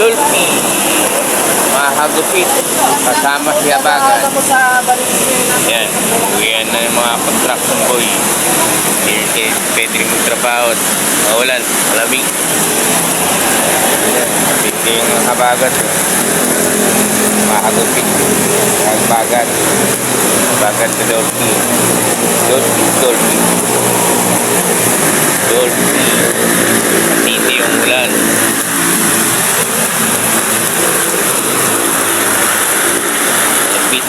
Dolphy, mahagupit, kasama si Abagan. Yan, uwian na yung mga construction boy. Hindi pwede rin magtrabaho. Maulan, malamig. Hindi yung Abagan. Mahagupit, Abagan. Abagan sa Dolphy. Dolphy. Hindi yung ulan. Lapit.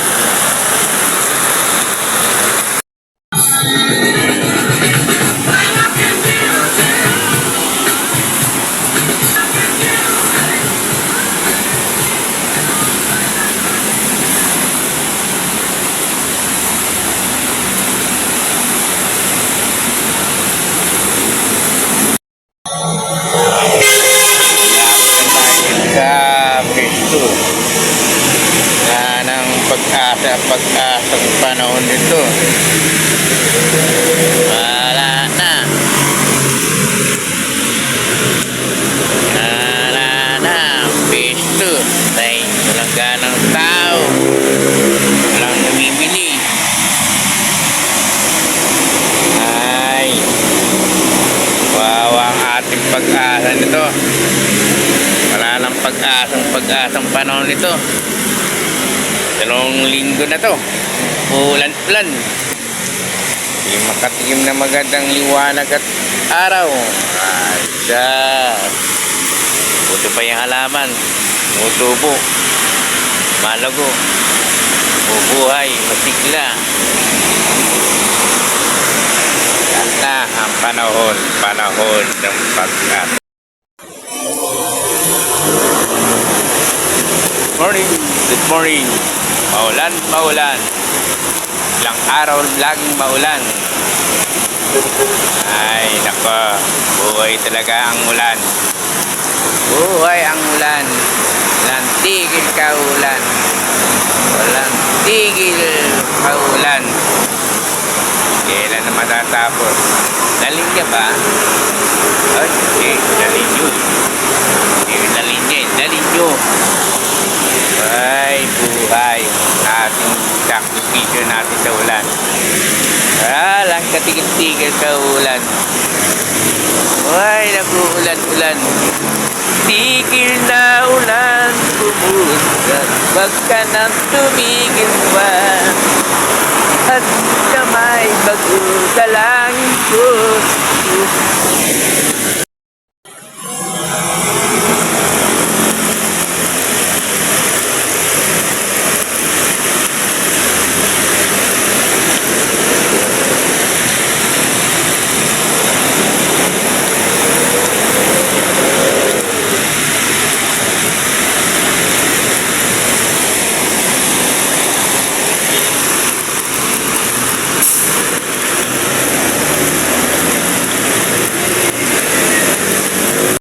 Sa Pesto na ng pag-asang panahon nito, wala na Pesto dahil walang ganang tao, walang namimili. Ay, wawa ang ating pag-asa nito. Wala nang pag-asang panahon nito. 2 linggo na to. Ulan-ulan. Hindi makatikim na magandang liwanag at araw. Buto pa yung halaman. Mutubo. Malago. Bubuhay. Masigla. Yan na ang panahon ng pag-asa. Good morning. Maulan. Ilang araw laging maulan. Ay, nako. Buhay talaga ang ulan. Buhay ang ulan. Walang tigil ka ulan. Walang tigil ka ulan. Kailan na matatapos? Daling ka ba? Ay, hindi. Daling yun. Hindi daling niya. Daling yun. Ay, buhay ating sakripisyo natin sa ulan. Lang katigil-tigil sa ulan. Ay, nag-uulan-ulan. Tigil na ulan, pumunta. Wag ka nang tumigil pa. At kamay bago sa langit ko.